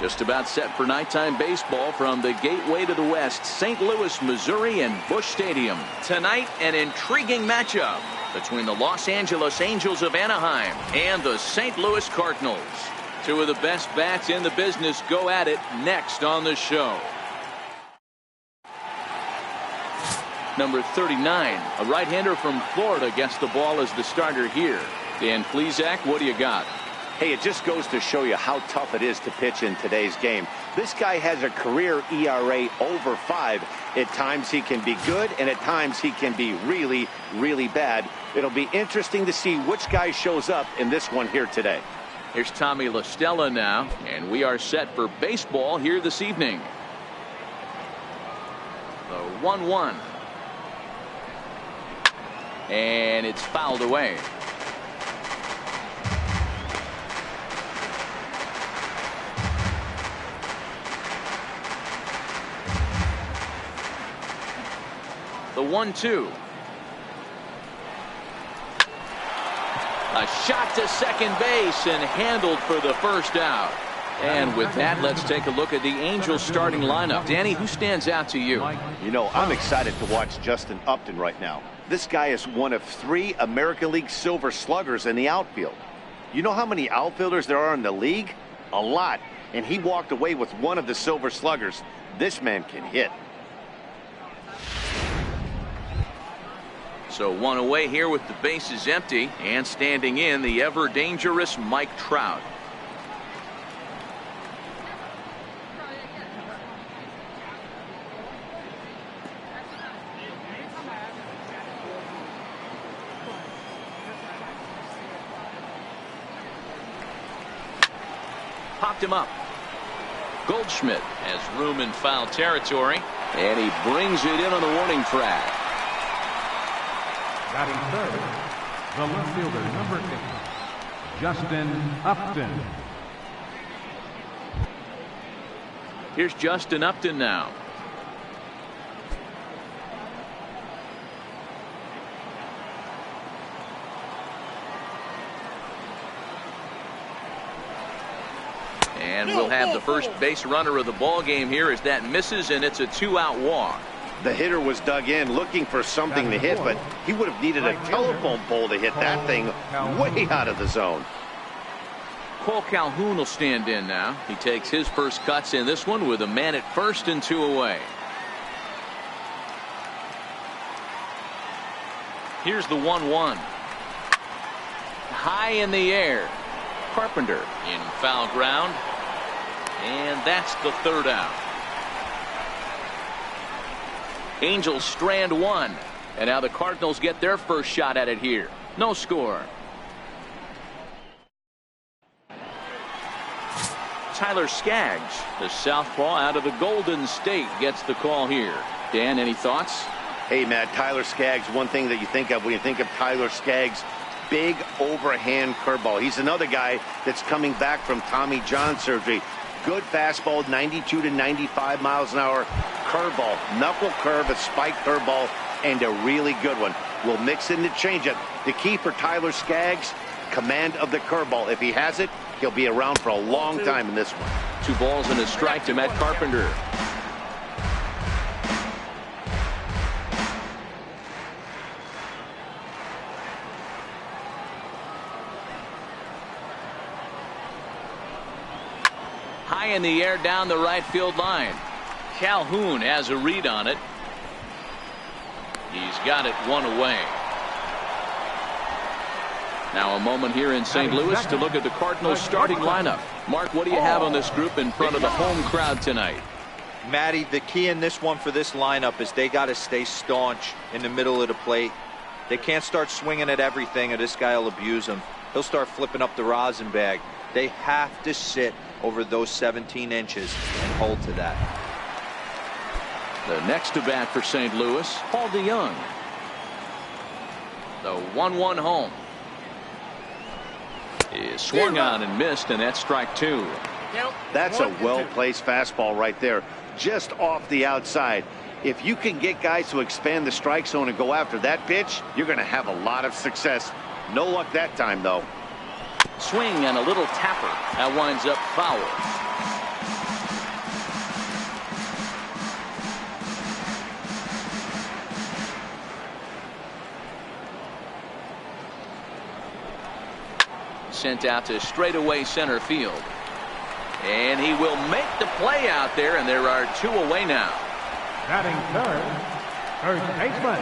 Just about set for nighttime baseball from the gateway to the west, St. Louis, Missouri, and Busch Stadium. Tonight, an intriguing matchup between the Los Angeles Angels of Anaheim and the St. Louis Cardinals. Two of the best bats in the business go at it next on the show. Number 39, a right-hander from Florida, gets the ball as the starter here. Dan Plesac, what do you got? Hey, it just goes to show you how tough it is to pitch in today's game. This guy has a career ERA over 5. At times he can be good, and at times he can be really, really bad. It'll be interesting to see which guy shows up in this one here today. Here's Tommy La Stella now, and we are set for baseball here this evening. The 1-1. And it's fouled away. The 1-2. A shot to second base and handled for the first out. And with that, let's take a look at the Angels starting lineup. Danny, who stands out to you? You know, I'm excited to watch Justin Upton right now. This guy is one of 3 American League Silver Sluggers in the outfield. You know how many outfielders there are in the league? A lot. And he walked away with one of the Silver Sluggers. This man can hit. So one away here with the bases empty, and standing in the ever dangerous Mike Trout. Popped him up. Goldschmidt has room in foul territory, and he brings it in on the warning track. Batting third, the left fielder, number 8, Justin Upton. Here's Justin Upton now. And we'll have the first base runner of the ball game here as that misses, and it's a 2-out walk. The hitter was dug in looking for something to hit, but he would have needed a telephone pole to hit that thing way out of the zone. Cole Calhoun will stand in now. He takes his first cuts in this one with a man at first and 2 away. Here's the 1-1. High in the air. Carpenter in foul ground. And that's the 3rd out. Angels strand 1. And now the Cardinals get their first shot at it here. No score. Tyler Skaggs, the southpaw out of the Golden State, gets the call here. Dan, any thoughts? Hey, Matt, Tyler Skaggs, one thing that you think of when you think of Tyler Skaggs, big overhand curveball. He's another guy that's coming back from Tommy John surgery. Good fastball, 92 to 95 miles an hour. Curveball, knuckle curve, a spike curveball, and a really good one. We'll mix in the changeup. The key for Tyler Skaggs, command of the curveball. If he has it, he'll be around for a long time in this one. 2 balls and a strike to Matt Carpenter. High in the air down the right field line. Calhoun has a read on it. He's got it 1 away. Now a moment here in St. Louis to look at the Cardinals starting lineup. Mark, what do you have on this group in front of the home crowd tonight? Matty, the key in this one for this lineup is they got to stay staunch in the middle of the plate. They can't start swinging at everything or this guy will abuse them. He'll start flipping up the rosin bag. They have to sit over those 17 inches and hold to that. The next to bat for St. Louis, Paul DeYoung. The 1-1 home. Is swung on and missed, and that's strike 2. That's a well-placed fastball right there, just off the outside. If you can get guys to expand the strike zone and go after that pitch, you're going to have a lot of success. No luck that time, though. Swing and a little tapper. That winds up foul. sent out to straightaway center field. And he will make the play out there, and there are 2 away now. Batting third, first baseman,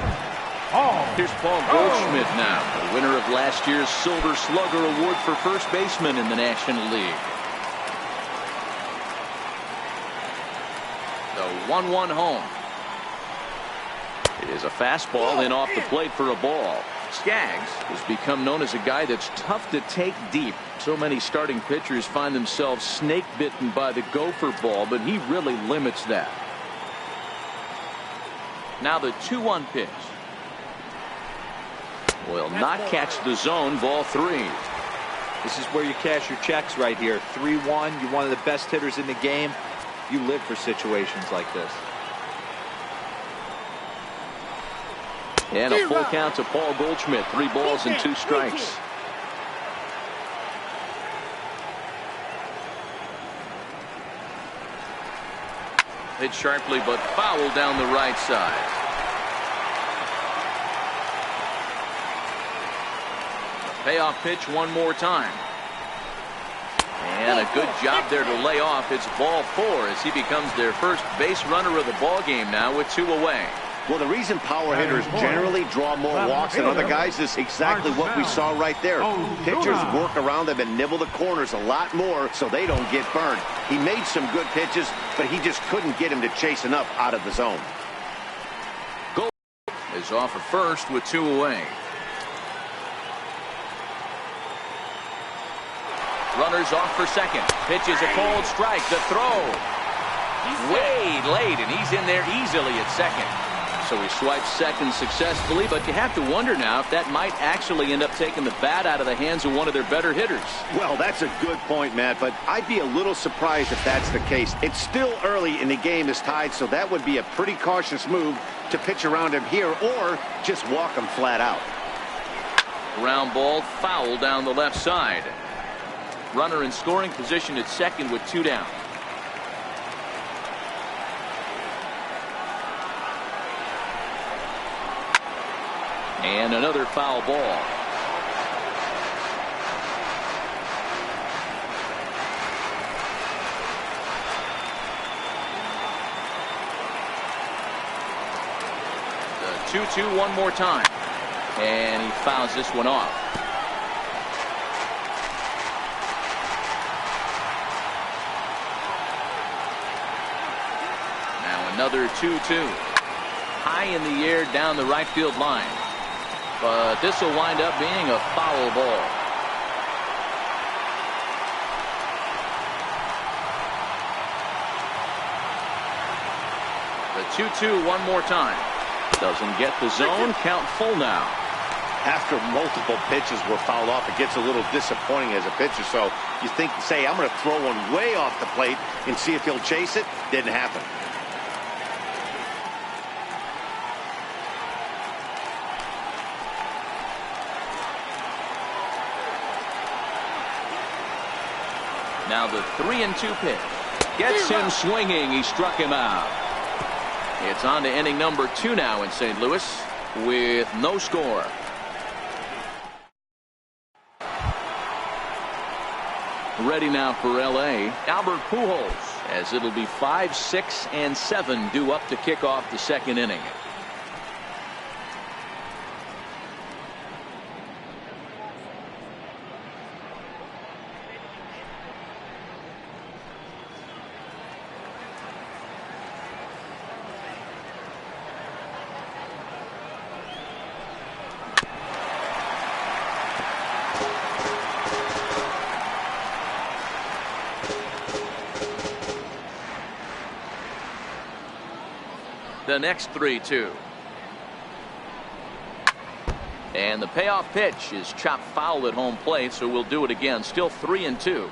Paul. Here's Paul Goldschmidt now, the winner of last year's Silver Slugger Award for first baseman in the National League. The 1-1 home. It is a fastball in off the plate for a ball. Skaggs has become known as a guy that's tough to take deep. So many starting pitchers find themselves snake bitten by the gopher ball, but he really limits that. Now the 2-1 pitch. Will not catch the zone. Ball 3. This is where you cash your checks right here. 3-1. You're one of the best hitters in the game. You live for situations like this. And a full count to Paul Goldschmidt. 3 balls and 2 strikes. Hit sharply but foul down the right side. Payoff pitch one more time. And a good job there to lay off. It's ball 4 as he becomes their first base runner of the ball game now with 2 away. Well, the reason power hitters generally draw more walks than other guys is exactly what we saw right there. Pitchers work around them and nibble the corners a lot more so they don't get burned. He made some good pitches, but he just couldn't get him to chase enough out of the zone. Gold is off at first with 2 away. Runners off for second. Pitch is a cold strike. The throw. Way late, and he's in there easily at second. So he swipes second successfully, but you have to wonder now if that might actually end up taking the bat out of the hands of one of their better hitters. Well, that's a good point, Matt, but I'd be a little surprised if that's the case. It's still early and the game is tied, so that would be a pretty cautious move to pitch around him here or just walk him flat out. Ground ball foul down the left side. Runner in scoring position at second with 2 down. And another foul ball. The 2-2 one more time. And he fouls this one off. Now another 2-2. High in the air down the right field line. But this will wind up being a foul ball. The 2-2 one more time. Doesn't get the zone. Count full now. After multiple pitches were fouled off, it gets a little disappointing as a pitcher. So you think, say, I'm going to throw one way off the plate and see if he'll chase it. Didn't happen. Now the 3-2 pitch. Gets him swinging. He struck him out. It's on to inning number 2 now in St. Louis with no score. Ready now for L.A. Albert Pujols, as it'll be 5, 6, and 7 due up to kick off the second inning. The next 3-2. And the payoff pitch is chopped foul at home plate, so we'll do it again. Still 3-2.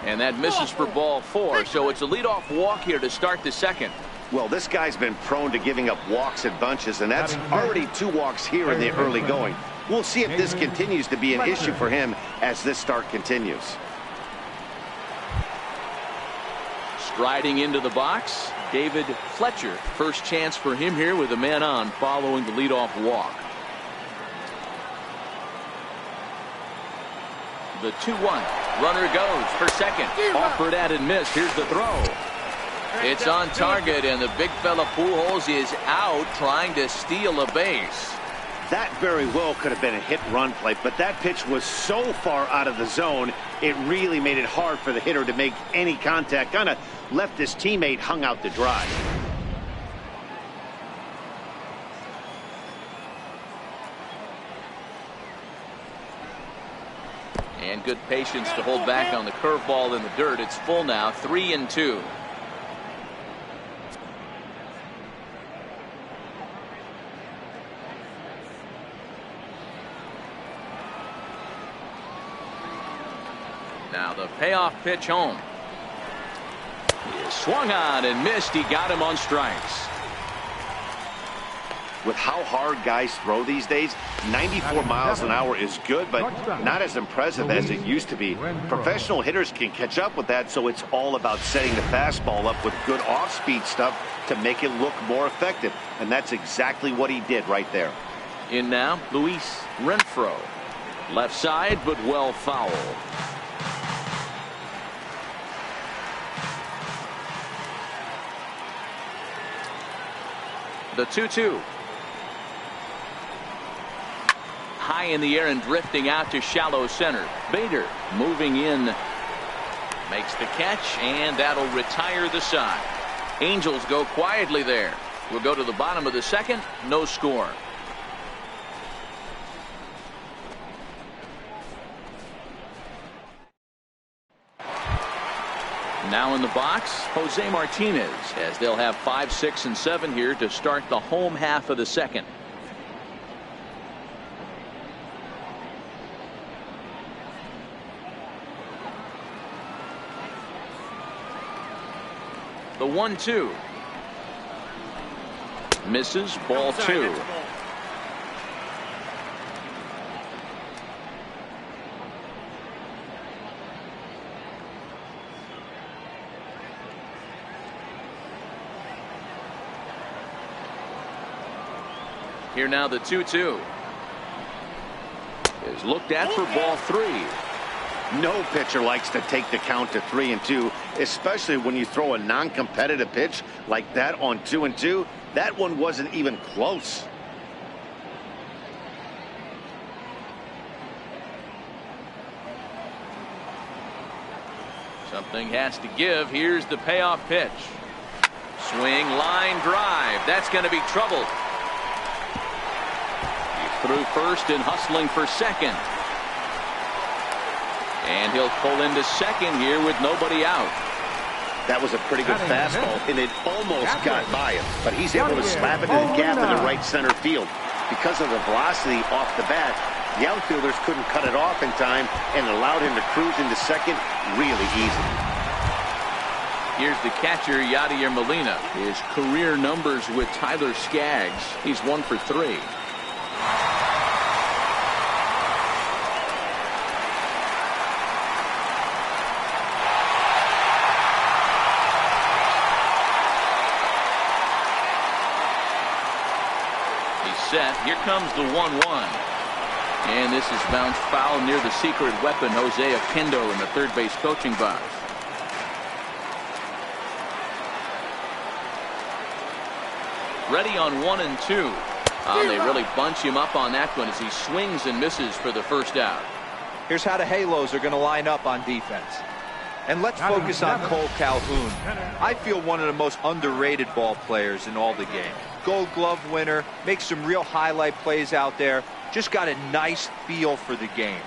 And that misses for ball 4, so it's a leadoff walk here to start the second. Well, this guy's been prone to giving up walks at bunches, and that's already 2 walks here in the early going. We'll see if this continues to be an issue for him as this start continues. Striding into the box, David Fletcher, first chance for him here with a man on following the leadoff walk. The 2-1. Runner goes for second. Offered at and missed. Here's the throw. It's on target, and the big fella Pujols is out trying to steal a base. That very well could have been a hit-run play, but that pitch was so far out of the zone, it really made it hard for the hitter to make any contact. Kind of left his teammate hung out to dry. And good patience to hold back on the curveball in the dirt. It's full now, 3-2. Now the payoff pitch home. He swung on and missed. He got him on strikes. With how hard guys throw these days, 94 miles an hour is good, but not as impressive as it used to be. Professional hitters can catch up with that, so it's all about setting the fastball up with good off-speed stuff to make it look more effective. And that's exactly what he did right there. In now, Luis Renfroe. Left side, but well foul. The 2-2. High in the air and drifting out to shallow center. Bader moving in. Makes the catch, and that'll retire the side. Angels go quietly there. We'll go to the bottom of the second. No score. Now in the box, Jose Martinez, as they'll have 5, 6, and 7 here to start the home half of the second. The 1-2. Misses, ball 2. Here now the 2-2 is looked at for ball 3. No pitcher likes to take the count to 3-2, especially when you throw a non-competitive pitch like that on 2-2. That one wasn't even close. Something has to give. Here's the payoff pitch. Swing, line drive. That's going to be trouble. Through first and hustling for second. And he'll pull into second here with nobody out. That was a pretty good fastball, and it almost got by him. But he's able to slap it in the gap in the right center field. Because of the velocity off the bat, the outfielders couldn't cut it off in time and allowed him to cruise into second really easy. Here's the catcher, Yadier Molina. His career numbers with Tyler Skaggs. He's 1 for 3. Set. Here comes the 1-1. And this is bounced foul near the secret weapon, Jose Oquendo, in the third base coaching box. Ready on 1 and 2. They really bunch him up on that one as he swings and misses for the first out. Here's how the Halos are going to line up on defense. And let's focus on Cole Calhoun. I feel one of the most underrated ball players in all the game. Gold Glove winner, makes some real highlight plays out there. Just got a nice feel for the game.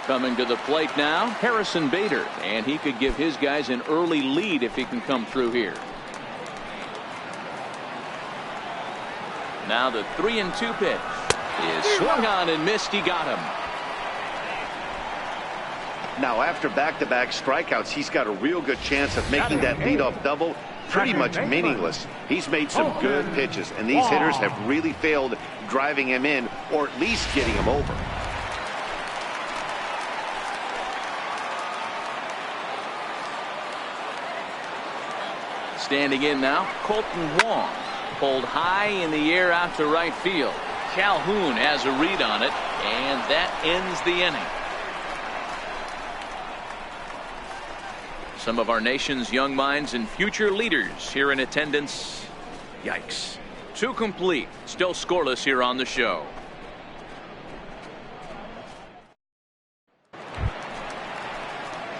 Coming to the plate now, Harrison Bader, and he could give his guys an early lead if he can come through here. Now the 3-2 pitch is swung on and missed. He got him. Now, after back-to-back strikeouts, he's got a real good chance of making that leadoff double pretty much meaningless. He's made some good pitches, and these hitters have really failed driving him in or at least getting him over. Standing in now, Colton Wong. Pulled high in the air out to right field. Calhoun has a read on it, and that ends the inning. Some of our nation's young minds and future leaders here in attendance. Yikes. 2 complete. Still scoreless here on the show.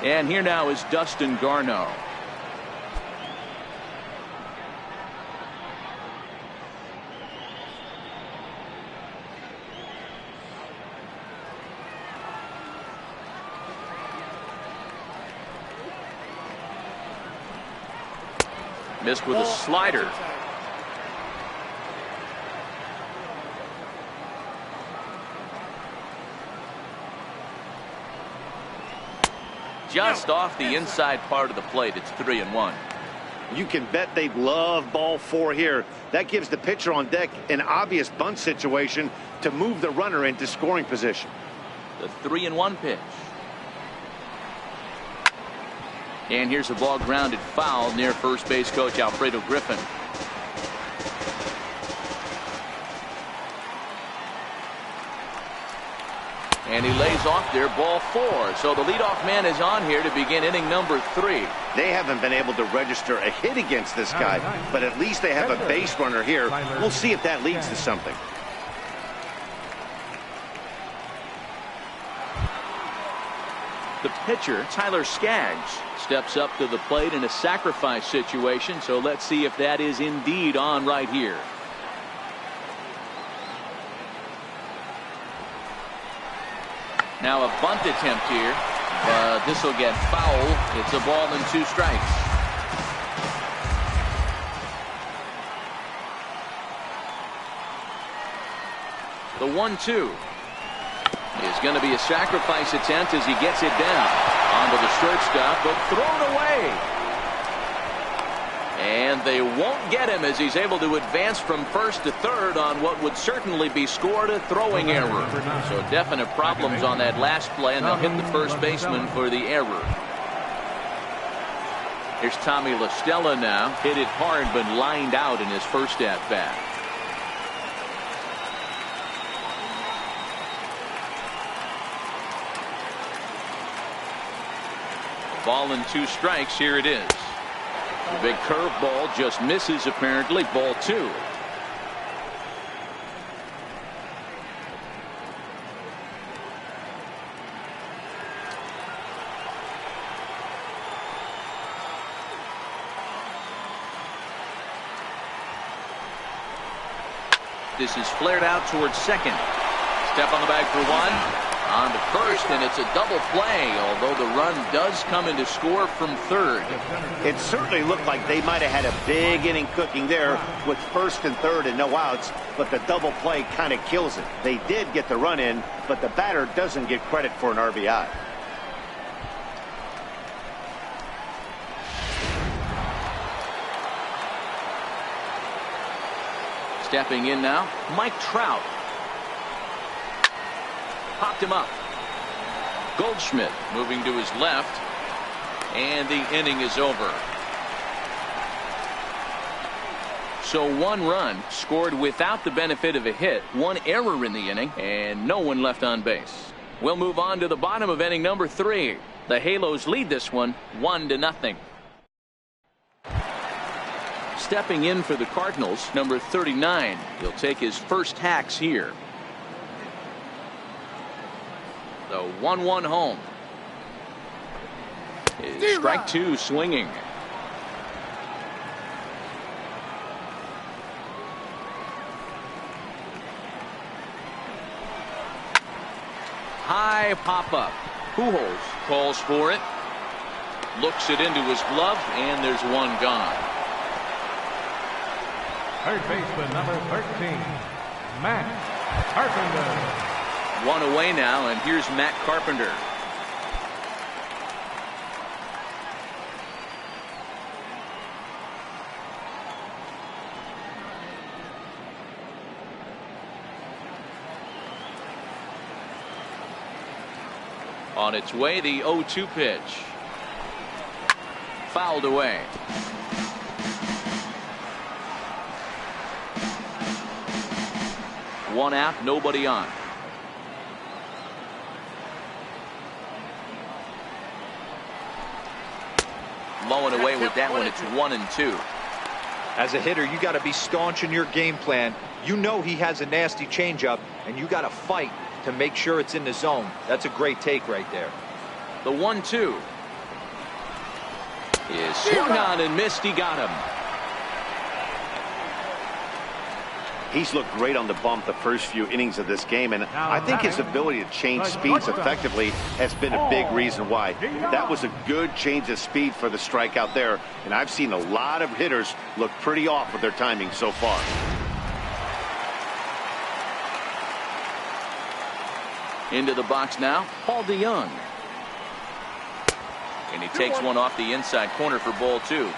And here now is Dustin Garneau. Missed with a slider. Just off the inside part of the plate. It's 3-1. You can bet they love ball 4 here. That gives the pitcher on deck an obvious bunt situation to move the runner into scoring position. The 3-1 pitch. And here's a ball grounded foul near first base coach Alfredo Griffin. And he lays off there, ball 4. So the leadoff man is on here to begin inning number 3. They haven't been able to register a hit against this guy, but at least they have a base runner here. We'll see if that leads to something. The pitcher, Tyler Skaggs, steps up to the plate in a sacrifice situation. So let's see if that is indeed on right here. Now a bunt attempt here, but this will get foul. It's a ball and 2 strikes. The 1-2 is going to be a sacrifice attempt as he gets it down onto the shortstop, but thrown away. And they won't get him as he's able to advance from first to third on what would certainly be scored a throwing error. So definite problems on that last play, and they'll hit the first baseman for the error. Here's Tommy La Stella now. Hit it hard but lined out in his first at bat. Ball and 2 strikes. Here it is. The big curveball just misses apparently. Ball 2. This is flared out towards second. Step on the bag for 1. On to first, and it's a double play, although the run does come in to score from third. It certainly looked like they might have had a big inning cooking there with first and third and no outs, but the double play kind of kills it. They did get the run in, but the batter doesn't get credit for an RBI. Stepping in now, Mike Trout. Popped him up. Goldschmidt moving to his left, and the inning is over. So 1 run scored without the benefit of a hit, 1 error in the inning, and no one left on base. We'll move on to the bottom of inning number 3. The Halos lead this one 1-0. Stepping in for the Cardinals, number 39. He'll take his first hacks here. The 1-1 home. Is strike 2 swinging. High pop up. Pujols calls for it. Looks it into his glove, and there's 1 gone. Third baseman number 13, Matt Carpenter. 1 away now, and here's Matt Carpenter. On its way, the 0-2 pitch. Fouled away. One out, nobody on. Low and away with that one. It's 1-2. As a hitter, you got to be staunch in your game plan. You know he has a nasty changeup, and you got to fight to make sure it's in the zone. That's a great take right there. The 1-2 is swung on and missed. He got him. He's looked great on the bump the first few innings of this game, and I think his ability to change speeds effectively has been a big reason why. That was a good change of speed for the strikeout there, and I've seen a lot of hitters look pretty off with their timing so far. Into the box now, Paul DeYoung. And he takes one off the inside corner for ball 2.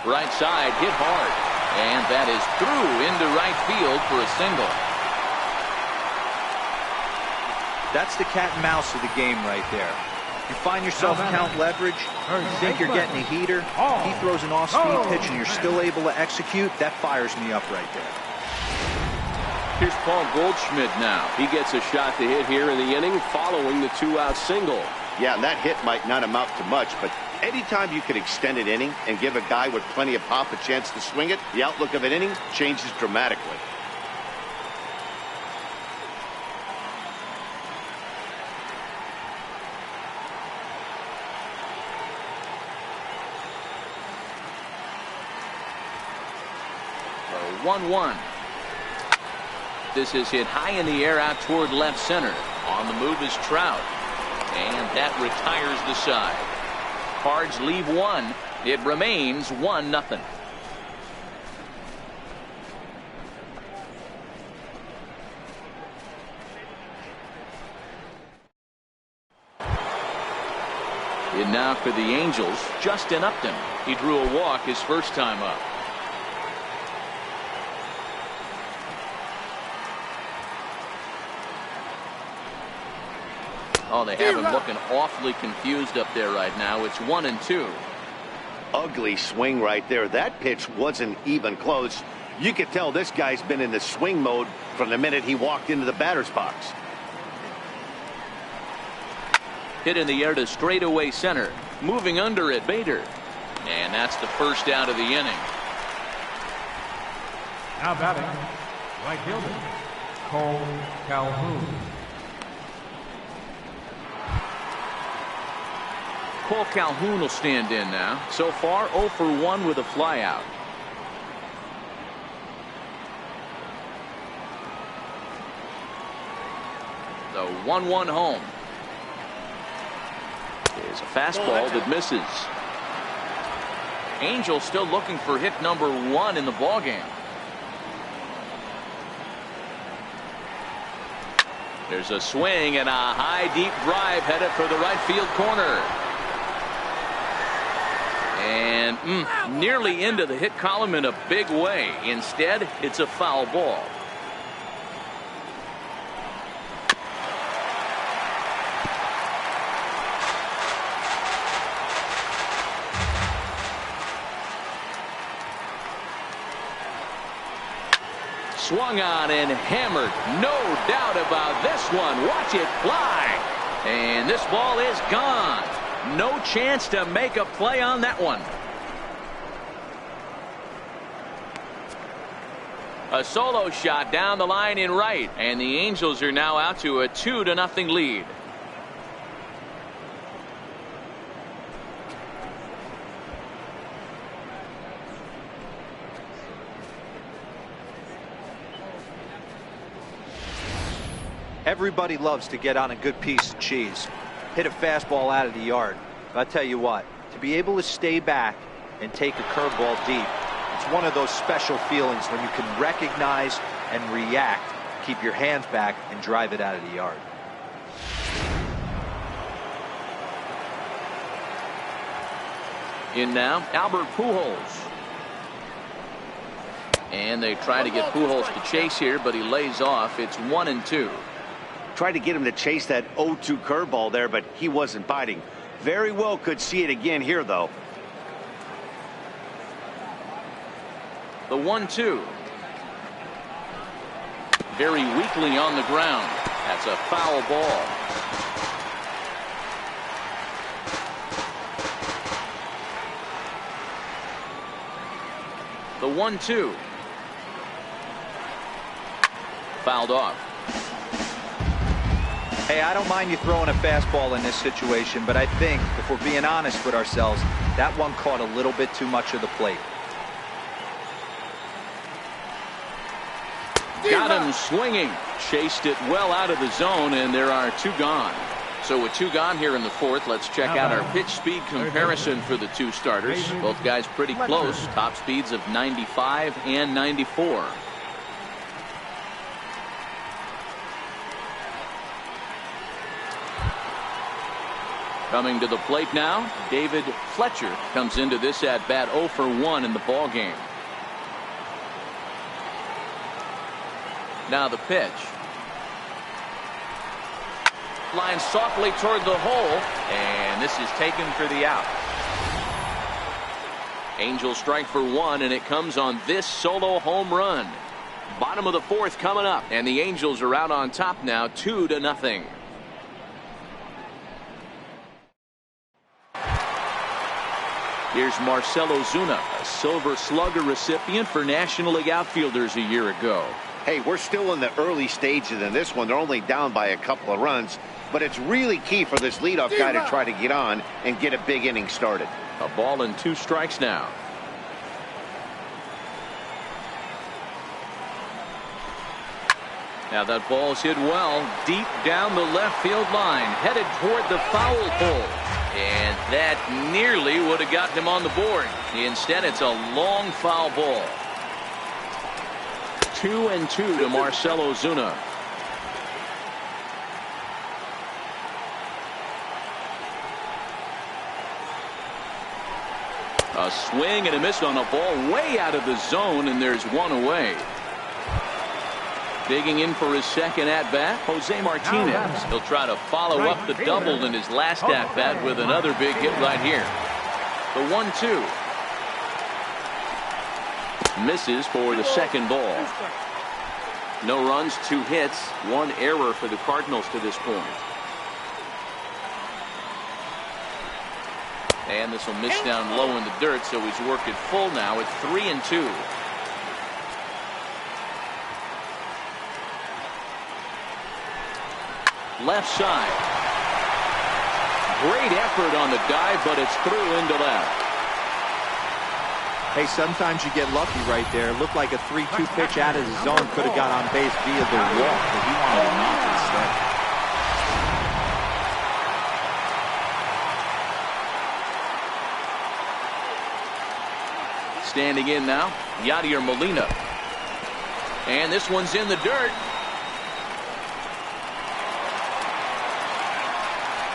Right side, hit hard. And that is through into right field for a single. That's the cat and mouse of the game right there. You find yourself count leverage, you think you're getting a heater, he throws an off-speed pitch and you're still able to execute. That fires me up right there. Here's Paul Goldschmidt now. He gets a shot to hit here in the inning following the 2-out single. Yeah, and that hit might not amount to much, but anytime you can extend an inning and give a guy with plenty of pop a chance to swing it, the outlook of an inning changes dramatically. So 1-1. This is hit high in the air out toward left center. On the move is Trout. And that retires the side. Cards leave one. It remains 1-0. And now for the Angels, Justin Upton. He drew a walk his first time up. Oh, they have him looking awfully confused up there right now. It's 1-2. Ugly swing right there. That pitch wasn't even close. You could tell this guy's been in the swing mode from the minute he walked into the batter's box. Hit in the air to straightaway center. Moving under it, Bader. And that's the first out of the inning. Now batting, right fielder, Cole Calhoun. Cole Calhoun will stand in now. So far 0 for 1 with a flyout. The 1-1 home. Is a fastball that misses. Angels still looking for hit number 1 in the ballgame. There's a swing and a high deep drive headed for the right field corner. And nearly into the hit column in a big way. Instead, it's a foul ball. Swung on and hammered. No doubt about this one. Watch it fly. And this ball is gone. No chance to make a play on that one. A solo shot down the line in right, and the Angels are now out to a 2-0 lead. Everybody loves to get on a good piece of cheese. Hit a fastball out of the yard. But I tell you what, to be able to stay back and take a curveball deep, it's one of those special feelings when you can recognize and react, keep your hands back, and drive it out of the yard. In now, Albert Pujols. And they try to get Pujols to chase here, but he lays off. It's 1-2. Tried to get him to chase that 0-2 curveball there, but he wasn't biting. Very well could see it again here, though. The 1-2. Very weakly on the ground. That's a foul ball. The 1-2. Fouled off. Hey, I don't mind you throwing a fastball in this situation, but I think, if we're being honest with ourselves, that one caught a little bit too much of the plate. Got him swinging. Chased it well out of the zone, and there are 2 gone. So with 2 gone here in the 4th, let's check out our pitch speed comparison for the 2 starters. Both guys pretty close. Top speeds of 95 and 94. Coming to the plate now, David Fletcher comes into this at bat 0 for 1 in the ball game. Now the pitch. Line softly toward the hole, and this is taken for the out. Angels strike for 1, and it comes on this solo home run. Bottom of the 4th coming up, and the Angels are out on top now 2-0. Here's Marcell Ozuna, a Silver Slugger recipient for National League outfielders a year ago. Hey, we're still in the early stages in this one. They're only down by a couple of runs, but it's really key for this leadoff guy to try to get on and get a big inning started. A ball and 2 strikes now. Now that ball's hit well deep down the left field line, headed toward the foul pole. And that nearly would have gotten him on the board. Instead, it's a long foul ball. 2-2 to Marcell Ozuna. A swing and a miss on a ball way out of the zone, and there's 1 away. Digging in for his second at-bat, Jose Martinez. He'll try to follow up the double in his last at-bat with another big hit right here. The 1-2. Misses for the second ball. No runs, 2 hits, 1 error for the Cardinals to this point. And this will miss down low in the dirt, so he's worked it full now at 3-2. Left side. Great effort on the dive, but it's through into left. Hey, sometimes you get lucky right there. It looked like a 3-2 pitch out of the zone. Could have got on base via the walk, but he wanted to knock instead. Standing in now, Yadier Molina. And this one's in the dirt.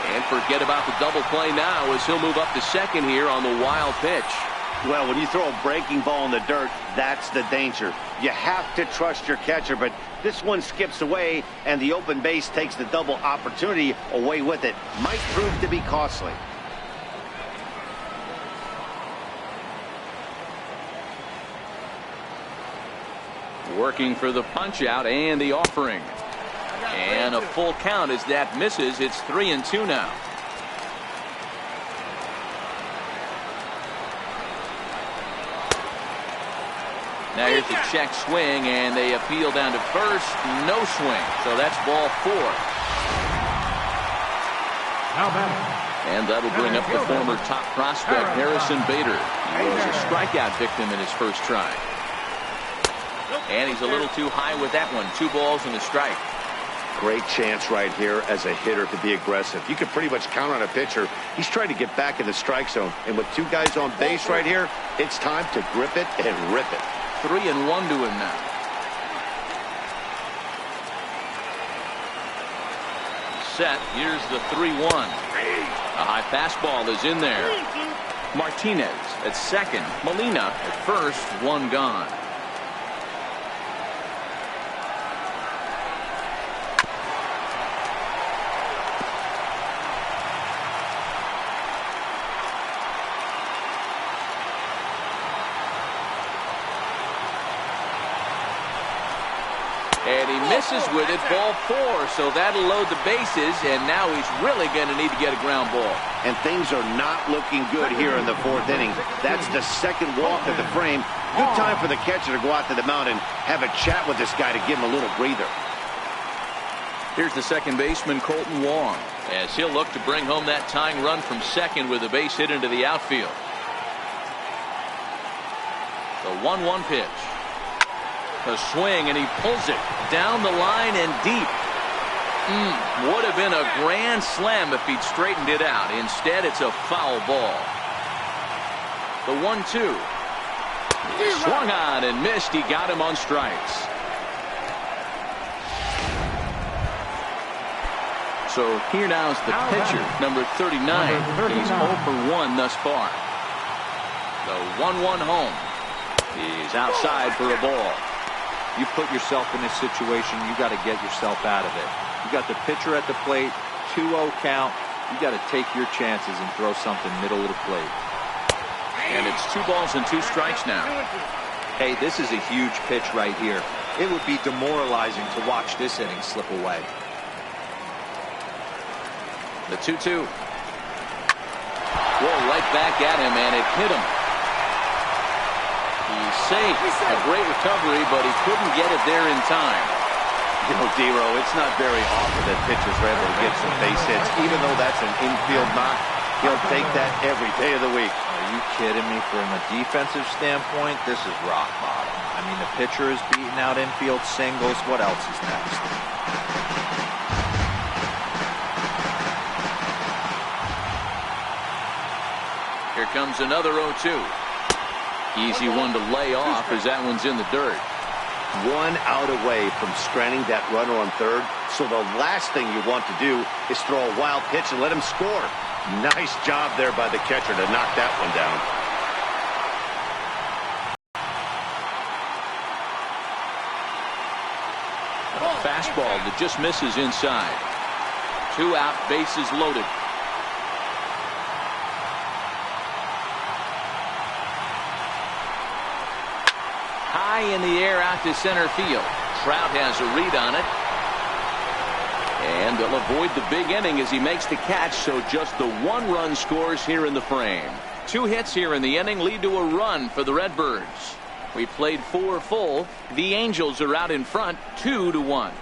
And forget about the double play now as he'll move up to second here on the wild pitch. Well, when you throw a breaking ball in the dirt, that's the danger. You have to trust your catcher, but this one skips away, and the open base takes the double opportunity away with it. Might prove to be costly. Working for the punch out and the offering. And a full count as that misses. It's 3-2 now. Now here's the check swing, and they appeal down to first. No swing. So that's ball 4. And that'll bring up the former top prospect, Harrison Bader. He was a strikeout victim in his first try. And he's a little too high with that one. 2 balls and a strike. Great chance right here as a hitter to be aggressive. You can pretty much count on a pitcher. He's trying to get back in the strike zone. And with 2 guys on base right here, it's time to grip it and rip it. 3-1 to him now. Set. Here's the 3-1. A high fastball is in there. Martinez at second. Molina at first. 1 gone. And he misses with it, ball 4, so that'll load the bases, and now he's really going to need to get a ground ball. And things are not looking good here in the 4th inning. That's the second walk of the frame. Good time for the catcher to go out to the mound and have a chat with this guy to give him a little breather. Here's the second baseman, Colton Wong, as he'll look to bring home that tying run from second with a base hit into the outfield. The 1-1 pitch. A swing, and he pulls it down the line and deep. Would have been a grand slam if he'd straightened it out. Instead, it's a foul ball. The 1-2. Swung on and missed. He got him on strikes. So here now is the pitcher, number 39. He's 0 for 1 thus far. The 1-1 home. He's outside for a ball. You put yourself in this situation, you got to get yourself out of it. You got the pitcher at the plate, 2-0 count. You got to take your chances and throw something middle of the plate. And it's 2 balls and 2 strikes now. Hey, this is a huge pitch right here. It would be demoralizing to watch this inning slip away. The 2-2. Whoa, right back at him, and it hit him. He's safe. A great recovery, but he couldn't get it there in time. You know, Dero, it's not very often that pitchers are able to get some base hits. Even though that's an infield knock, he'll take that every day of the week. Are you kidding me? From a defensive standpoint, this is rock bottom. I mean, the pitcher is beating out infield singles. What else is next? Here comes another 0-2. Easy one to lay off as that one's in the dirt. 1 out away from stranding that runner on third. So the last thing you want to do is throw a wild pitch and let him score. Nice job there by the catcher to knock that one down. A fastball that just misses inside. 2 out, bases loaded. High in the air out to center field. Trout has a read on it. And they'll avoid the big inning as he makes the catch, so just the 1 run scores here in the frame. 2 hits here in the inning lead to a run for the Redbirds. We played 4 full. The Angels are out in front 2-1.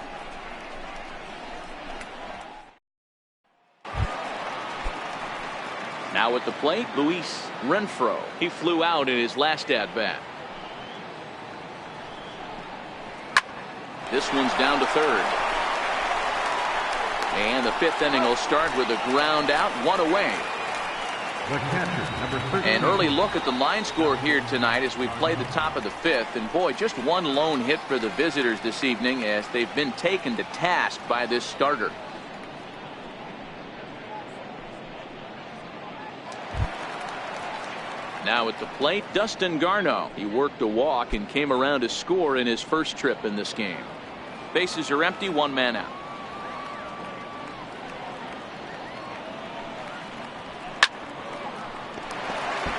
Now at the plate, Luis Renfroe. He flew out in his last at-bat. This one's down to third. And the 5th inning will start with a ground out, 1 away. The catcher, number 13. An early look at the line score here tonight as we play the top of the 5th. And boy, just 1 lone hit for the visitors this evening as they've been taken to task by this starter. Now at the plate, Dustin Garneau. He worked a walk and came around to score in his first trip in this game. Bases are empty, 1 man out.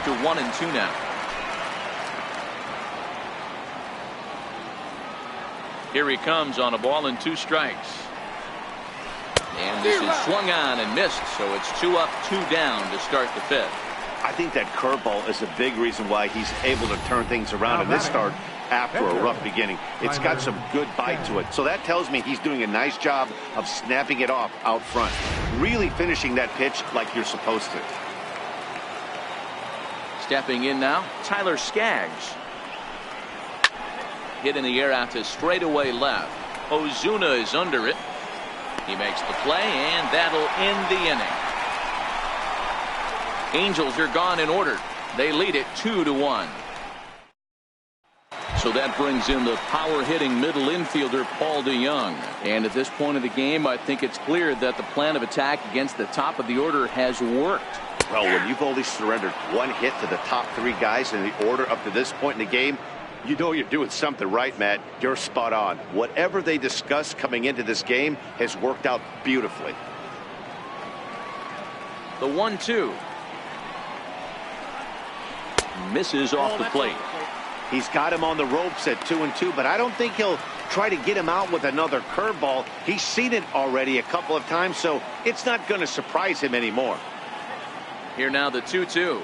To 1-2 now. Here he comes on a ball and 2 strikes. And this is swung on and missed, so it's 2 up, 2 down to start the 5th. I think that curveball is a big reason why he's able to turn things around in this start after a rough beginning. It's got some good bite to it. So that tells me he's doing a nice job of snapping it off out front. Really finishing that pitch like you're supposed to. Stepping in now, Tyler Skaggs. Hit in the air out to straightaway left. Ozuna is under it. He makes the play, and that'll end the inning. Angels are gone in order. They lead it 2-1. So that brings in the power-hitting middle infielder Paul DeJong. And at this point of the game, I think it's clear that the plan of attack against the top of the order has worked. Well, when you've only surrendered 1 hit to the top 3 guys in the order up to this point in the game, you know you're doing something right, Matt. You're spot on. Whatever they discussed coming into this game has worked out beautifully. The 1-2. Misses off the plate. He's got him on the ropes at 2-2, but I don't think he'll try to get him out with another curveball. He's seen it already a couple of times, so it's not going to surprise him anymore. Here now the 2-2.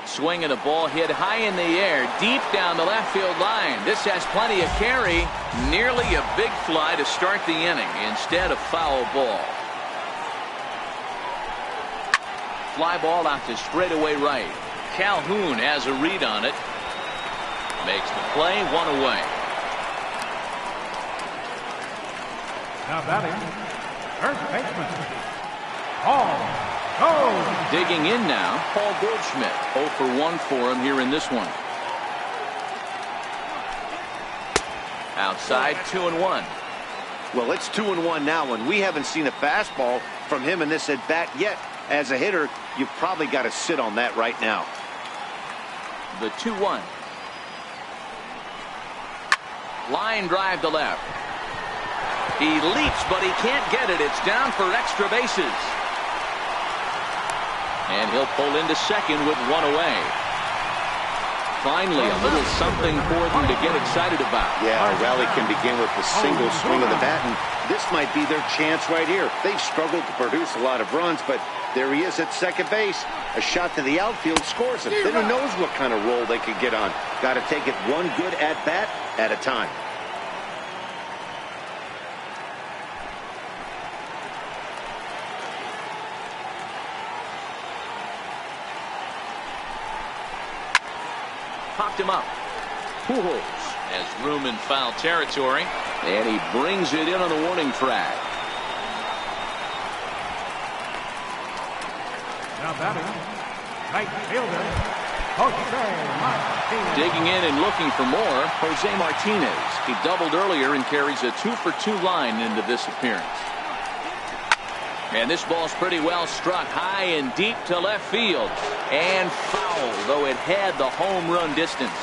Swing and a ball hit high in the air, deep down the left field line. This has plenty of carry. Nearly a big fly to start the inning. Instead, a foul ball. Fly ball out to straightaway right. Calhoun has a read on it. Makes the play, 1 away. Now batting, first baseman, Paul. Oh. Digging in now, Paul Goldschmidt. 0 for 1 for him here in this one. Outside, 2-1. Well, it's 2-1 now, and we haven't seen a fastball from him in this at bat yet. As a hitter, you've probably got to sit on that right now. The 2-1. Line drive to left. He leaps, but he can't get it. It's down for extra bases. And he'll pull into second with 1 away. Finally, a little something for them to get excited about. Yeah, a rally can begin with a single swing of the bat, and this might be their chance right here. They've struggled to produce a lot of runs, but there he is at second base. A shot to the outfield scores him. Then who knows what kind of roll they could get on. Got to take it one good at-bat at a time. Popped him up. Pujols has room in foul territory, and he brings it in on the warning track. Now batting, right fielder, Jose Martinez. Digging in and looking for more, Jose Martinez. He doubled earlier and carries a 2-for-2 line into this appearance. And this ball's pretty well struck high and deep to left field. And foul, though it had the home run distance.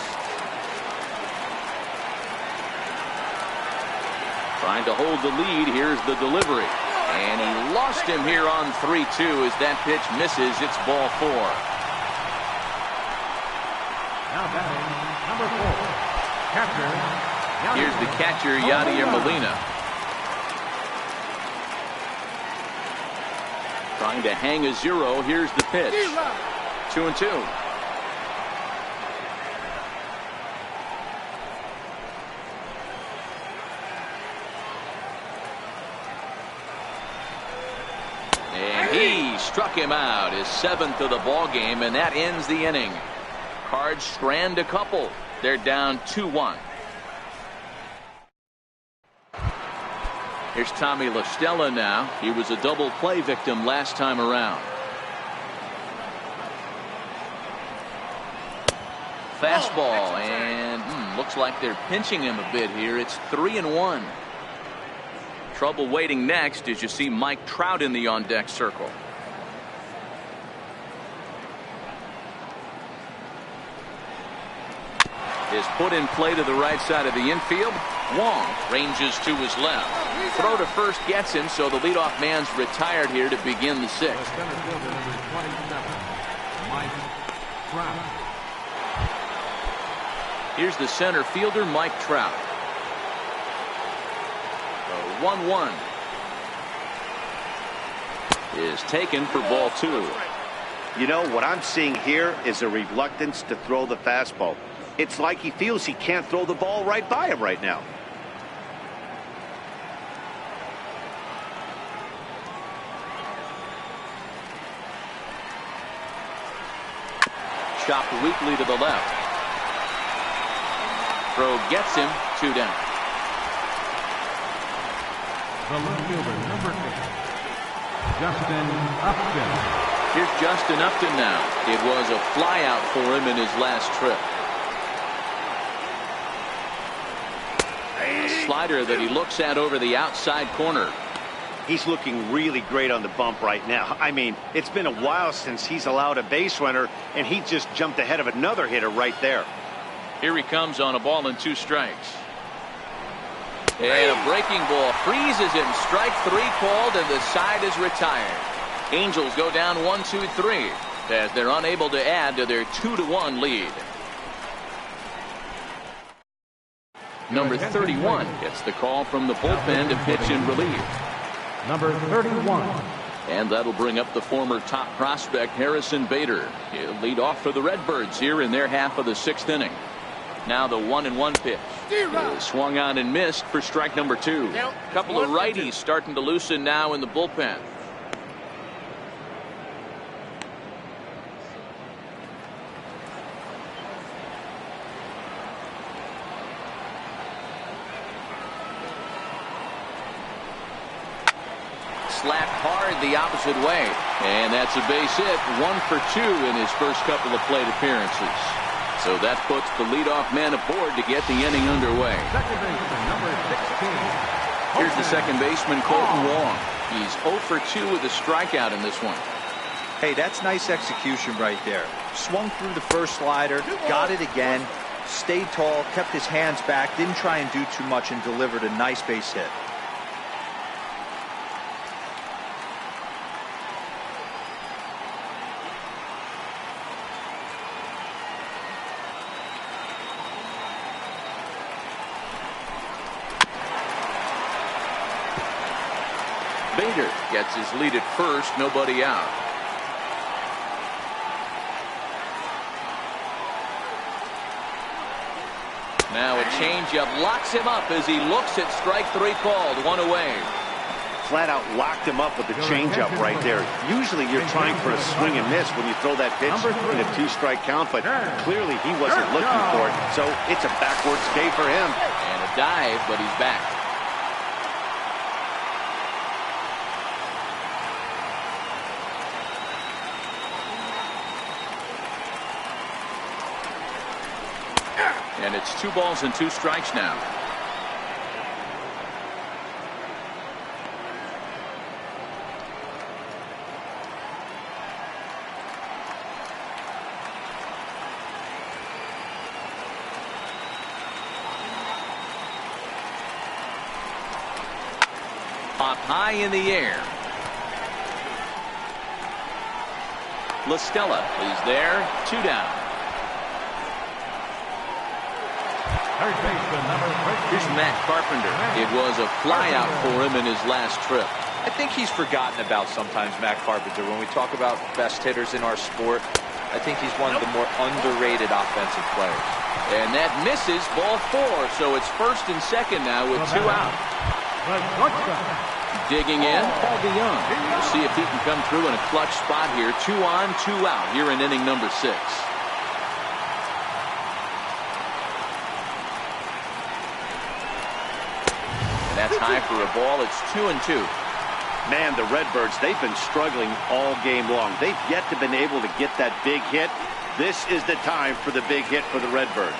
Trying to hold the lead. Here's the delivery. And he lost him here on 3-2 as that pitch misses. It's ball 4. Now batting, number 4, catcher. Here's the catcher, Yadier Molina. Trying to hang a 0. Here's the pitch. 2-2. And he struck him out, his 7th of the ball game, and that ends the inning. Cards strand a couple. They're down 2-1. Here's Tommy La Stella now. He was a double play victim last time around. Fastball, and looks like they're pinching him a bit here. It's 3-1. Trouble waiting next as you see Mike Trout in the on-deck circle. Is put in play to the right side of the infield. Wong ranges to his left. Throw to first gets him, so the leadoff man's retired here to begin the 6th. Center fielder number 27, Mike Trout. Here's the center fielder, Mike Trout. The 1-1 is taken for ball 2. You know, what I'm seeing here is a reluctance to throw the fastball. It's like he feels he can't throw the ball right by him right now. Chopped weakly to the left. Throw gets him, 2 down. The left fielder, number 8, Justin Upton. Here's Justin Upton now. It was a fly out for him in his last trip. A slider that he looks at over the outside corner. He's looking really great on the bump right now. I mean, it's been a while since he's allowed a base runner, and he just jumped ahead of another hitter right there. Here he comes on a ball and 2 strikes. And a breaking ball freezes him. Strike 3 called, and the side is retired. Angels go down 1-2-3. as they're unable to add to their 2-1 lead. Number 31 gets the call from the bullpen to pitch in relief. Number 31. And that'll bring up the former top prospect Harrison Bader. He'll lead off for the Redbirds here in their half of the 6th inning. Now the 1-1 pitch is swung on and missed for strike number 2. A couple of righties starting to loosen now in the bullpen. Slapped hard the opposite way, and that's a base hit. 1 for 2 in his first couple of plate appearances. So that puts the leadoff man aboard to get the inning underway. Second baseman, number 16. Here's the second baseman, Colton Wong. He's 0 for 2 with a strikeout in this one. Hey, that's nice execution right there. Swung through the first slider, got it again, stayed tall, kept his hands back, didn't try and do too much, and delivered a nice base hit. Bader gets his lead at first, nobody out. Now a changeup locks him up as he looks at strike 3 called. 1 away. Flat out locked him up with the changeup right there. Usually you're trying for a swing and miss when you throw that pitch in a 2-strike count, but clearly he wasn't looking for it, so it's a backwards K for him. And a dive, but he's back. And it's 2 balls and 2 strikes now. Up high in the air. La Stella is there. 2 down. Third baseman, number 13. Here's Matt Carpenter. It was a flyout for him in his last trip. I think he's forgotten about sometimes, Matt Carpenter. When we talk about best hitters in our sport, I think he's one of the more underrated offensive players. And that misses, ball 4. So it's first and second now with 2 out. Digging in, Paul DeYoung. We'll see if he can come through in a clutch spot here. 2 on, 2 out here in inning number 6. That's high for a ball. It's 2-2. Man, the Redbirds, they've been struggling all game long. They've yet to been able to get that big hit. This is the time for the big hit for the Redbirds.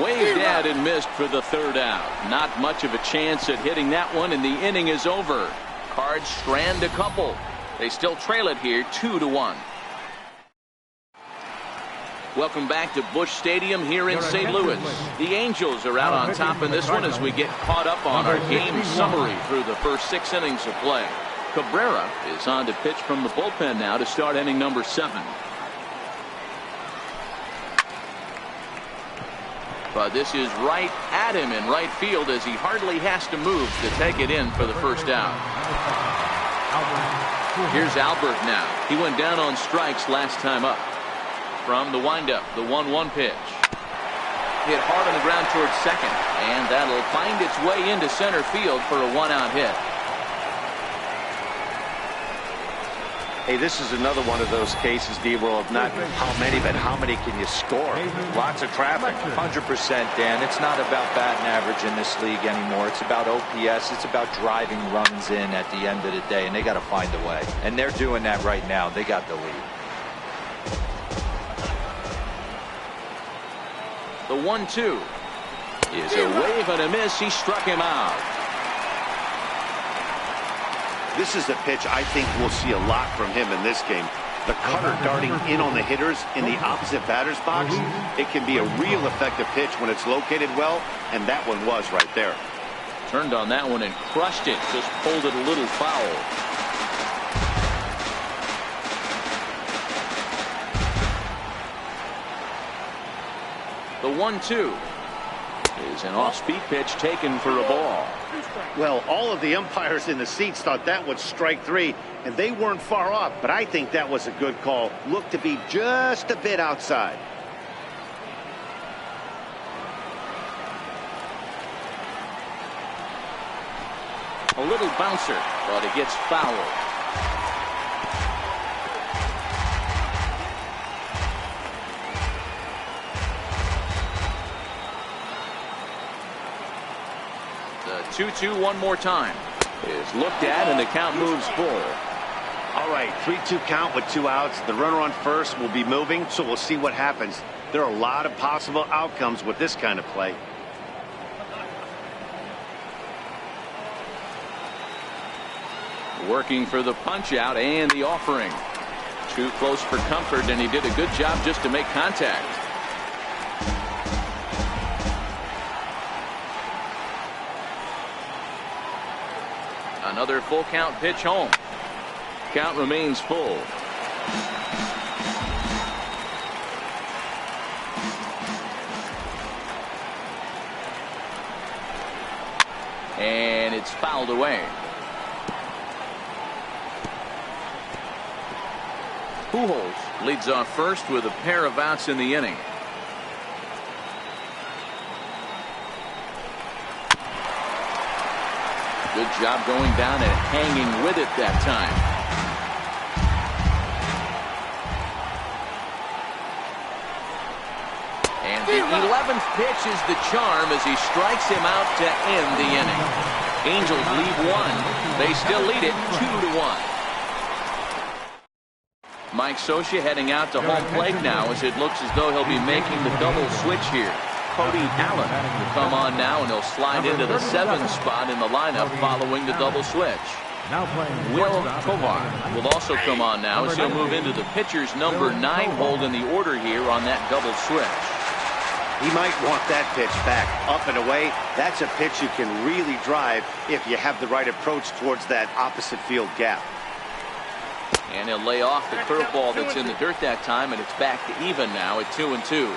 Waved at and missed for the 3rd out. Not much of a chance at hitting that one, and the inning is over. Cards strand a couple. They still trail it here 2-1. Welcome back to Busch Stadium here in St. Louis. The Angels are out on top in this one as we get caught up on our game summary through the first 6 innings of play. Cabrera is on to pitch from the bullpen now to start inning number 7. But this is right at him in right field as he hardly has to move to take it in for the first out. Here's Albert now. He went down on strikes last time up. From the windup, the 1-1 pitch. Hit hard on the ground towards second, and that'll find its way into center field for a 1-out hit. Hey, this is another one of those cases, D-Roll, of not how many, but how many can you score? Lots of traffic. 100%, Dan. It's not about batting average in this league anymore. It's about OPS. It's about driving runs in at the end of the day, and they got to find a way. And they're doing that right now. They got the lead. The 1-2 is a wave and a miss. He struck him out. This is a pitch I think we'll see a lot from him in this game. The cutter darting in on the hitters in the opposite batter's box. It can be a real effective pitch when it's located well, and that one was right there. Turned on that one and crushed it. Just pulled it a little foul. The 1-2 is an off-speed pitch taken for a ball. Well, all of the umpires in the seats thought that was strike 3, and they weren't far off, but I think that was a good call. Looked to be just a bit outside. A little bouncer, but it gets fouled. The 2-2 one more time is looked at, and the count moves full. All right, 3-2 count with 2 outs. The runner on first will be moving, so we'll see what happens. There are a lot of possible outcomes with this kind of play. Working for the punch out and the offering. Too close for comfort, and he did a good job just to make contact. Another full count pitch home. Count remains full. And it's fouled away. Pujols leads off first with a pair of outs in the inning. Good job going down and hanging with it that time. And the 11th pitch is the charm as he strikes him out to end the inning. Angels leave one. They still lead it 2-1. Mike Scioscia heading out to home plate now as it looks as though he'll be making the double switch here. Cody Allen will come on now, and he'll slide into the 7th spot in the lineup following the double switch. Will Tovar will also come on now as he'll move into the pitcher's number 9 hold in the order here on that double switch. He might want that pitch back, up and away. That's a pitch you can really drive if you have the right approach towards that opposite field gap. And he'll lay off the curveball that's in the dirt that time, and it's back to even now at 2-2.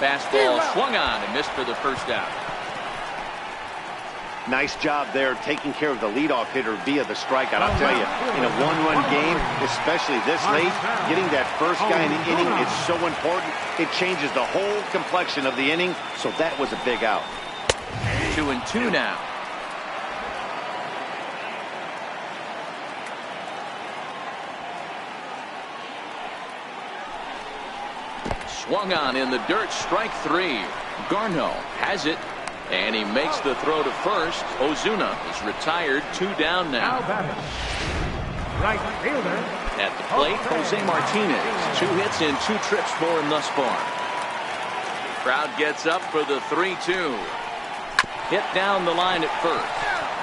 Fastball swung on and missed for the first out. Nice job there taking care of the leadoff hitter via the strikeout. I'll tell you, in a one-run game, especially this late, getting that first guy in the inning is so important. It changes the whole complexion of the inning, so that was a big out. 2-2 now. Swung on in the dirt, strike 3. Garneau has it, and he makes the throw to first. Ozuna is retired, 2 down now. Right fielder. At the plate, Jose Martinez. 2 hits and 2 trips for him thus far. Crowd gets up for the 3-2. Hit down the line at first,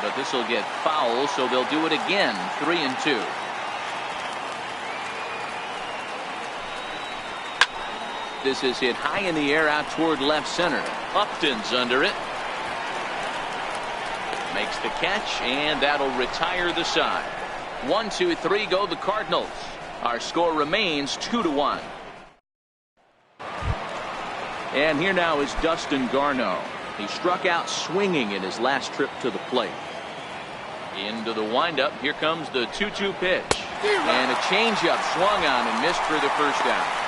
but this will get foul, so they'll do it again. 3-2. This is hit high in the air out toward left center. Upton's under it. Makes the catch, and that'll retire the side. 1-2-3 go the Cardinals. Our score remains 2-1. And here now is Dustin Garneau. He struck out swinging in his last trip to the plate. Into the windup. Here comes the 2-2 pitch. And a changeup swung on and missed for the first out.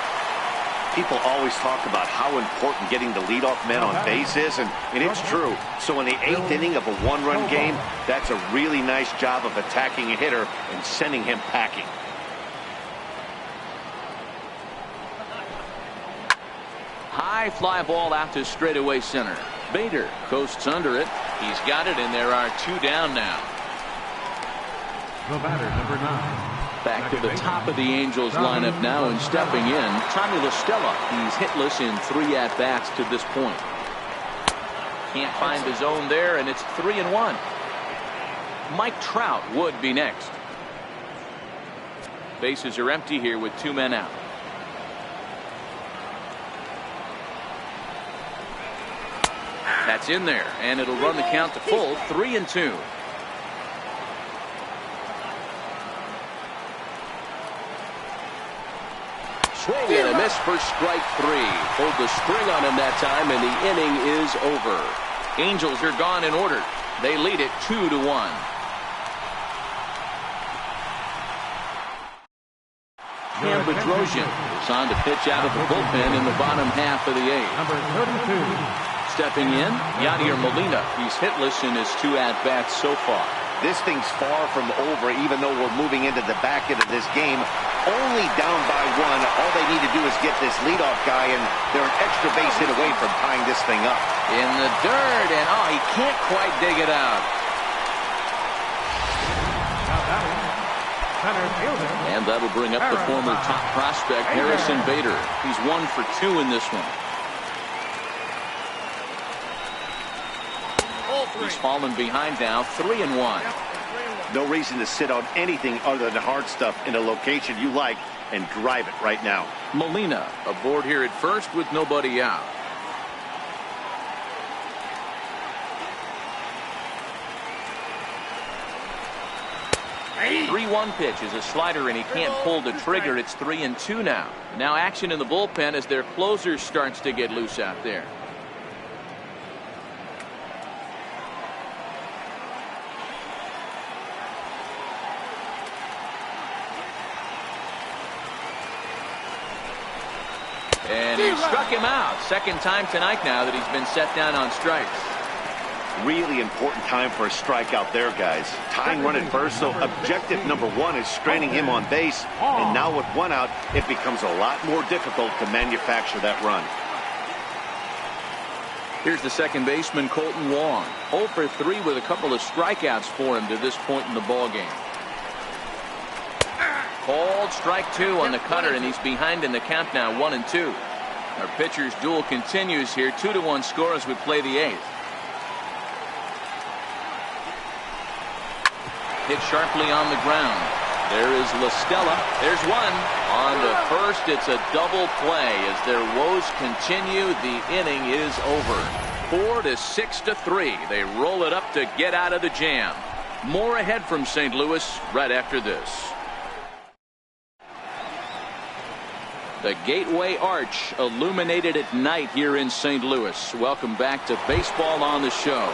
People always talk about how important getting the leadoff man on base is, and it's true. So in the 8th inning of a one-run game, that's a really nice job of attacking a hitter and sending him packing. High fly ball out to straightaway center. Bader coasts under it. He's got it, and there are 2 down now. The batter, number 9. Back to the top of the Angels lineup now, and stepping in, Tommy La Stella. He's hitless in 3 at-bats to this point. Can't find the zone there, and it's 3-1. Mike Trout would be next. Bases are empty here with 2 men out. That's in there, and it'll run the count to full 3-2. Swing and a miss for strike 3. Pulled the string on him that time, and the inning is over. Angels are gone in order. They lead it 2-1. Cam Bedrosian is on to pitch out of the bullpen in the bottom half of the 8th. Number 32. Stepping in, Yadier Molina. He's hitless in his 2 at-bats so far. This thing's far from over, even though we're moving into the back end of this game. Only down by 1. All they need to do is get this leadoff guy, and they're an extra base hit away from tying this thing up. In the dirt, and he can't quite dig it out. Center fielder. And that'll bring up the former top prospect, Harrison Bader. He's 1 for 2 in this one. He's fallen behind now, 3-1. No reason to sit on anything other than hard stuff in a location you like and drive it right now. Molina aboard here at first with nobody out. Hey. 3-1 pitch is a slider, and he can't pull the trigger. It's 3-2 now. Now action in the bullpen as their closer starts to get loose out there. And he struck him out. Second time tonight now that he's been set down on strikes. Really important time for a strikeout there, guys. Tying run at first, so objective number 1 is straining him on base. And now with 1 out, it becomes a lot more difficult to manufacture that run. Here's the second baseman, Colton Wong. 0 for 3 with a couple of strikeouts for him to this point in the ballgame. Called strike 2 on the cutter, and he's behind in the count now, 1-2. Our pitcher's duel continues here. 2-1 score as we play the 8th. Hit sharply on the ground. There is La Stella. There's one. On to first, it's a double play. As their woes continue, the inning is over. 4-6-3. They roll it up to get out of the jam. More ahead from St. Louis right after this. The Gateway Arch illuminated at night here in St. Louis. Welcome back to Baseball on the Show.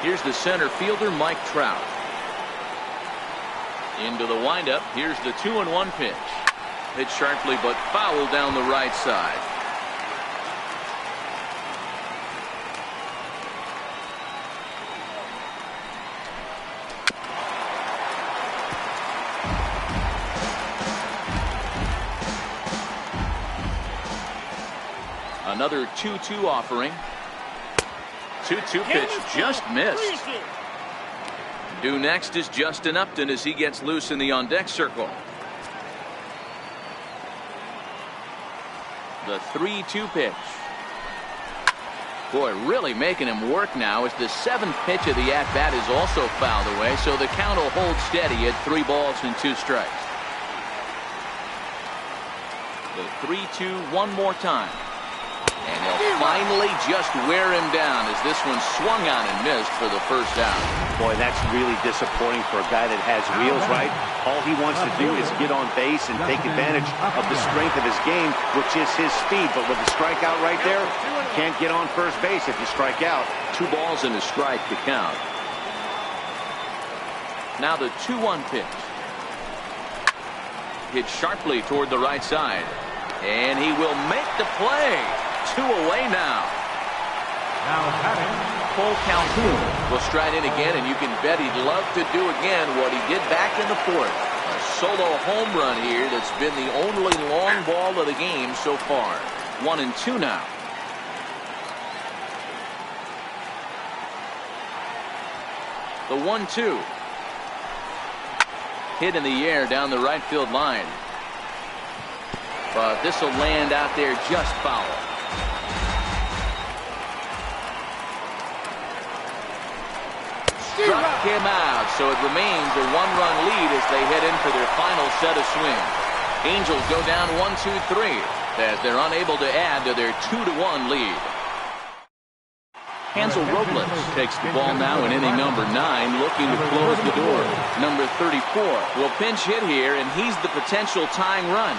Here's the center fielder, Mike Trout. Into the windup. Here's the 2-1 pitch. Hit sharply but foul down the right side. Another 2-2 offering. 2-2 pitch just missed. Due next is Justin Upton as he gets loose in the on-deck circle. The 3-2 pitch. Boy, really making him work now as the 7th pitch of the at-bat is also fouled away, so the count will hold steady at 3 balls and 2 strikes. The 3-2 one more time. And he'll finally just wear him down as this one swung on and missed for the first out. Boy, that's really disappointing for a guy that has wheels, right? All he wants to do is get on base and take advantage of the strength of his game, which is his speed. But with the strikeout right there, you can't get on first base if you strike out. 2 balls and a strike to count. Now the 2-1 pitch. Hit sharply toward the right side. And he will make the play. 2 away now. Now batting, Cole Calhoun will stride in again, and you can bet he'd love to do again what he did back in the 4th. A solo home run here that's been the only long ball of the game so far. 1-2 now. The 1-2. Hit in the air down the right field line. But this will land out there just foul. Struck him out, so it remains a 1-run lead as they head in for their final set of swings. Angels go down 1-2-3 as they're unable to add to their 2-1 lead. Hansel Robles takes the ball now in inning number 9, looking to close the door. Number 34 will pinch hit here, and he's the potential tying run.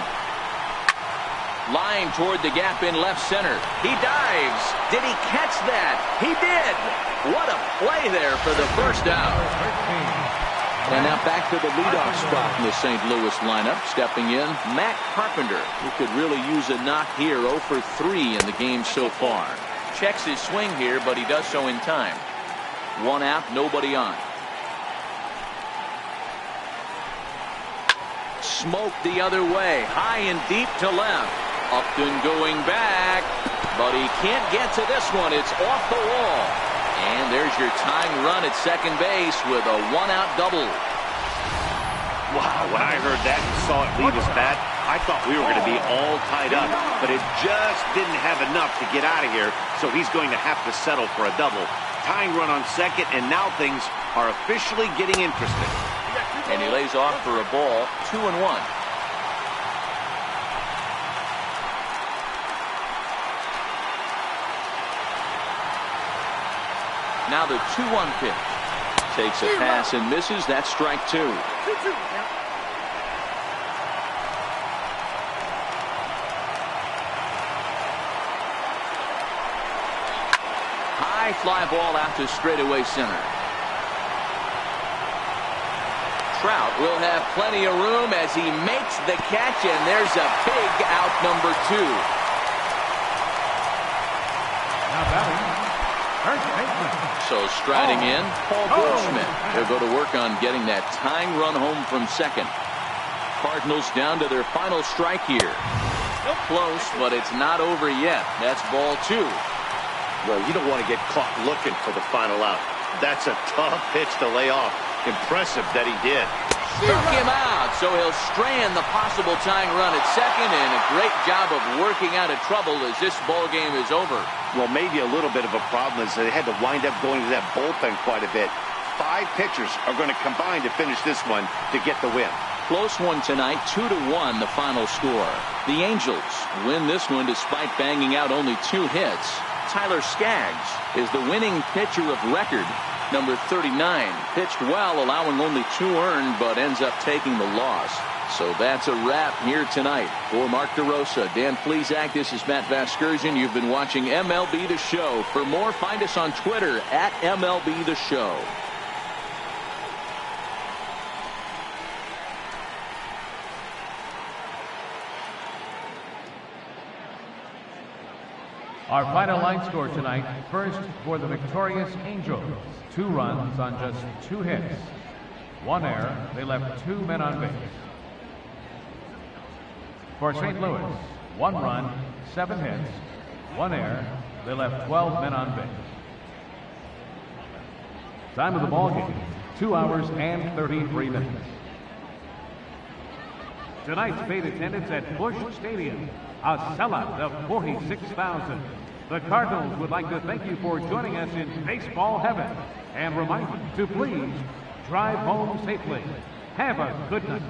Line toward the gap in left center. He dives. Did he catch that? He did. What a play there for the first out. And now back to the leadoff spot in the St. Louis lineup. Stepping in, Matt Carpenter, who could really use a knock here. 0 for 3 in the game so far. Checks his swing here, but he does so in time. 1 out, nobody on. Smoked the other way, high and deep to left. Upton going back, but he can't get to this one. It's off the wall. And there's your tying run at second base with a 1-out double. Wow, when I heard that and saw it leave his bat, I thought we were going to be all tied up, but it just didn't have enough to get out of here, so he's going to have to settle for a double. Tying run on second, and now things are officially getting interesting. And he lays off for a ball, 2-1. Now the 2-1 pitch. Takes a pass and misses. That's strike 2. High fly ball out to straightaway center. Trout will have plenty of room as he makes the catch, and there's a big out, number 2. Now batting, first baseman. So striding in, Paul Goldschmidt. They'll go to work on getting that tying run home from second. Cardinals down to their final strike here. Close, but it's not over yet. That's ball 2. Well, you don't want to get caught looking for the final out. That's a tough pitch to lay off. Impressive that he did. Struck him out, so he'll strand the possible tying run at second, and a great job of working out of trouble as this ball game is over. Well, maybe a little bit of a problem is they had to wind up going to that bullpen quite a bit. 5 pitchers are going to combine to finish this one to get the win. Close one tonight, 2-1 the final score. The Angels win this one despite banging out only 2 hits. Tyler Skaggs is the winning pitcher of record. Number 39 pitched well, allowing only 2 earned, but ends up taking the loss. So that's a wrap here tonight. For Mark DeRosa, Dan Plesac, this is Matt Vasgersian. You've been watching MLB The Show. For more, find us on Twitter at MLB The Show. Our final line score tonight, first for the victorious Angels. 2 runs on just 2 hits. 1 error, they left 2 men on base. For St. Louis, 1 run, 7 hits, 1 error, they left 12 men on base. Time of the ball game, 2 hours and 33 minutes. Tonight's paid attendance at Busch Stadium, a sellout of 46,000. The Cardinals would like to thank you for joining us in baseball heaven and remind you to please drive home safely. Have a good night.